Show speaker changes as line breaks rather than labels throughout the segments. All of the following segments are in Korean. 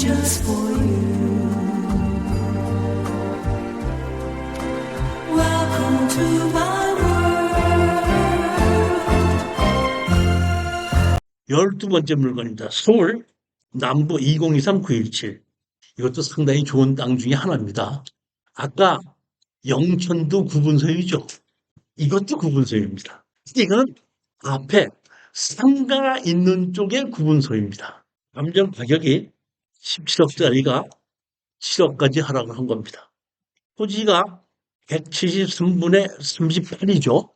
just for you. Welcome to my world.
12번째 물건입니다. 서울 남부 2023-917. 이것도 상당히 좋은 땅 중에 하나입니다. 아까 영천도 구분소유죠. 이것도 구분소유입니다. 이거는 앞에 상가가 있는 쪽에 구분소유입니다. 감정 가격이 17억짜리가 7억까지 하락을 한 겁니다. 토지가 173분의 38이죠.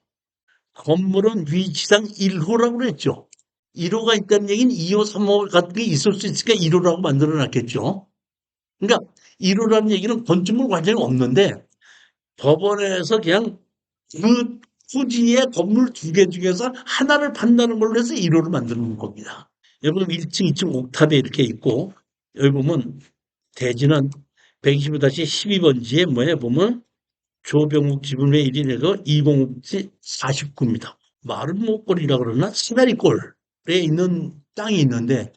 건물은 위치상 1호라고 그랬죠. 1호가 있다는 얘기는 2호, 3호 같은 게 있을 수 있으니까 1호라고 만들어 놨겠죠. 그러니까 1호라는 얘기는 건축물 과정이 없는데 법원에서 그냥 그 토지의 건물 2개 중에서 하나를 판다는 걸로 해서 1호를 만드는 겁니다. 여기 보면 1층, 2층 옥탑에 이렇게 있고 여기 보면 대지는 125-12번지에 뭐에 보면 조병욱 지분의 1인에서 205지 49입니다. 마른 목골이라 그러나 사다리꼴에 있는 땅이 있는데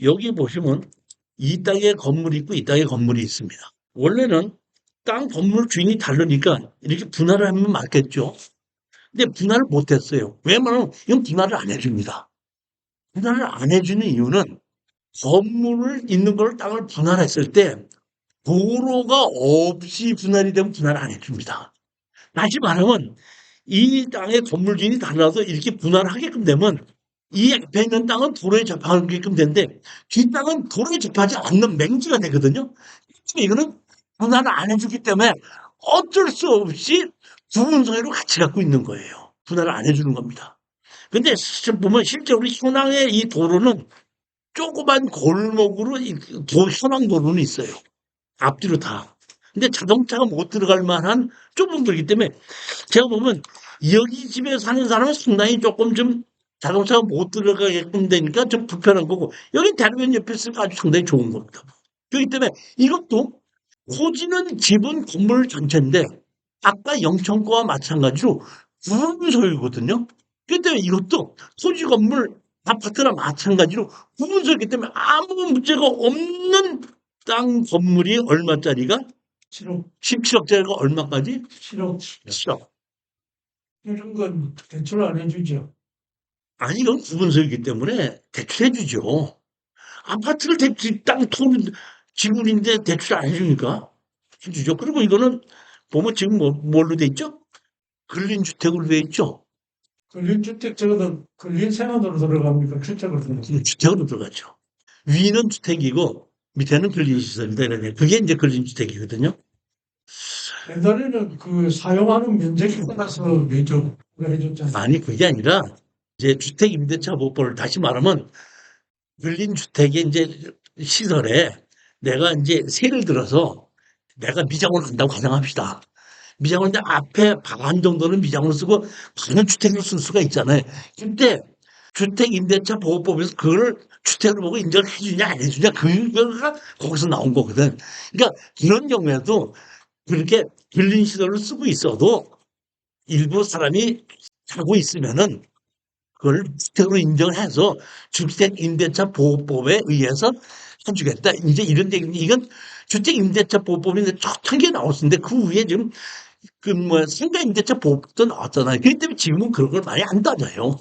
여기 보시면 이 땅에 건물이 있고 이 땅에 건물이 있습니다. 원래는 땅 건물 주인이 다르니까 이렇게 분할을 하면 맞겠죠. 근데 분할을 못했어요. 왜냐면 이건 분할을 안 해줍니다. 분할을 안 해주는 이유는 건물을 있는 걸 땅을 분할했을 때 도로가 없이 분할이 되면 분할을 안 해줍니다. 다시 말하면 이 땅의 건물 주인이 달라서 이렇게 분할하게끔 되면 이 앞에 있는 땅은 도로에 접하게끔 되는데 뒷 땅은 도로에 접하지 않는 맹지가 되거든요. 이거는 분할을 안 해주기 때문에 어쩔 수 없이 구분소유로 같이 갖고 있는 거예요. 분할을 안 해주는 겁니다. 근데 보면 실제로 현황의 이 도로는 조그만 골목으로 현황 도로는 있어요. 앞뒤로 다. 근데 자동차가 못 들어갈 만한 좁은 거기 때문에 제가 보면 여기 집에 사는 사람은 상당히 조금 좀 자동차가 못 들어가게끔 되니까 좀 불편한 거고 여기 대로변 옆에 있으니까 아주 상당히 좋은 겁니다. 그렇기 때문에 이것도 토지는 집은 건물 전체인데 아까 영천거와 마찬가지로 구분 소유거든요. 그렇기 때문에 이것도 토지 건물 아파트나 마찬가지로 구분 소유이기 때문에 아무 문제가 없는 땅 건물이 얼마짜리가
7억,
17억짜리가 얼마까지?
7억.
7억.
이런 건 대출 안 해주죠.
아니 이건 구분 소유이기 때문에 대출해 주죠. 아파트를 땅 지분인데 대출 안 해주니까 해주죠. 그리고 이거는 보면 지금 뭘로 돼 있죠? 근린주택으로 돼 있죠.
근린주택 적어도 근린생활으로 들어갑니까? 주택으로 들어갑니까?
주택으로 들어가죠. 위는 주택이고 밑에는 근린시설이다. 이러네. 그게 이제 근린주택이거든요.
옛날에는 그 사용하는 면적에 따라서 매주 해줬잖아요.
아니 그게 아니라 이제 주택임대차보호법을 다시 말하면 근린주택의 이제 시설에 내가 이제 세를 들어서 내가 미장을 한다고 가정합시다. 미장원인데 앞에 반 정도는 미장으로 쓰고 반은 주택으로 쓸 수가 있잖아요. 근데 주택임대차 보호법에서 그걸 주택으로 보고 인정을 해주냐 안 해주냐 그거가 거기서 나온 거거든. 그러니까 이런 경우에도 그렇게 근린시설을 쓰고 있어도 일부 사람이 살고 있으면은 그걸 주택으로 인정을 해서 주택임대차 보호법에 의해서 해주겠다. 이제 이런 얘기인데 이건 주택임대차 보호법인데 초창기에 나왔었는데 그 후에 지금 상가임대차 보호법도 나왔잖아요. 그렇기 때문에 지금은 그런 걸 많이 안 따져요.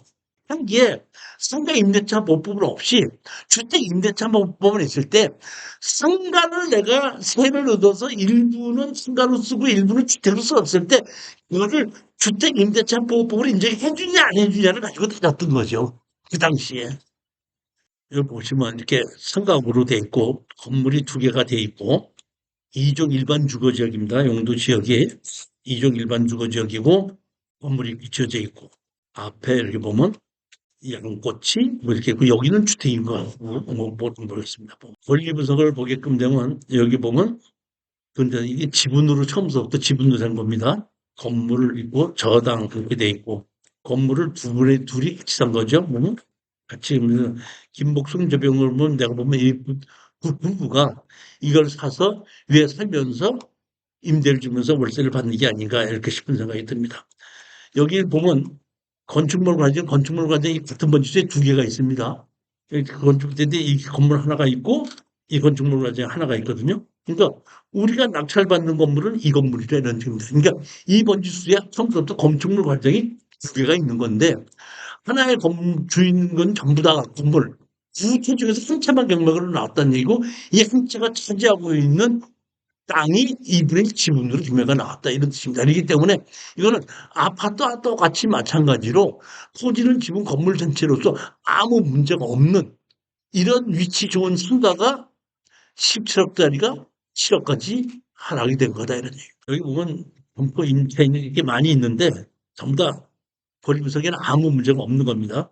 한기에 상가임대차 보호법은 없이 주택임대차 보호법만 있을 때 상가를 내가 세를 얻어서 일부는 상가로 쓰고 일부는 주택으로 썼을 때 그거를 주택임대차 보호법으로 인정해 주냐 안 해주냐를 가지고 다뤘던 거죠. 그 당시에. 여기 보시면 이렇게 상가구로 돼 있고 건물이 2개가 돼 있고 2종 일반 주거지역입니다. 용도 지역이 2종 일반 주거지역이고 건물이 비춰져 있고 앞에 이렇게 보면 양꽃이 뭐 이렇게 있고 여기는 주택인 거 모르겠습니다. 권리 분석을 보게끔 되면 여기 보면 근데 이게 지분으로 처음부터 지분으로 된 겁니다. 건물을 있고 저당 그렇게 돼 있고 건물을 둘이 같이 산 거죠. 같이 김복순 저병을 보면 내가 보면 이 부부가 이걸 사서 위에 살면서 임대를 주면서 월세를 받는 게 아닌가 이렇게 싶은 생각이 듭니다. 여기 보면 건축물 과정이 같은 번지수에 2개가 있습니다. 건축대인데 이 건물 하나가 있고 이 건축물 과정에 하나가 있거든요. 그러니까 우리가 낙찰받는 건물은 이 건물이라 이런 식입니다. 그러니까 이 번지수에 처음부터 건축물 과정이 두 개가 있는 건데 하나의 주인은 전부 다 건물 두 채 중에서 한 채만 경매로 나왔다는 얘기고 이 한 채가 차지하고 있는 땅이 2분의 1 지분으로 경매가 나왔다 이런 뜻입니다. 그렇기 때문에 이거는 아파트와 똑같이 마찬가지로 토지는 지분 건물 전체로서 아무 문제가 없는 이런 위치 좋은 상가가 17억짜리가 7억까지 하락이 된 거다 이런 얘기. 여기 보면 범퍼 임차인이 이렇게 많이 있는데 전부 다 권리 분석에는 아무 문제가 없는 겁니다.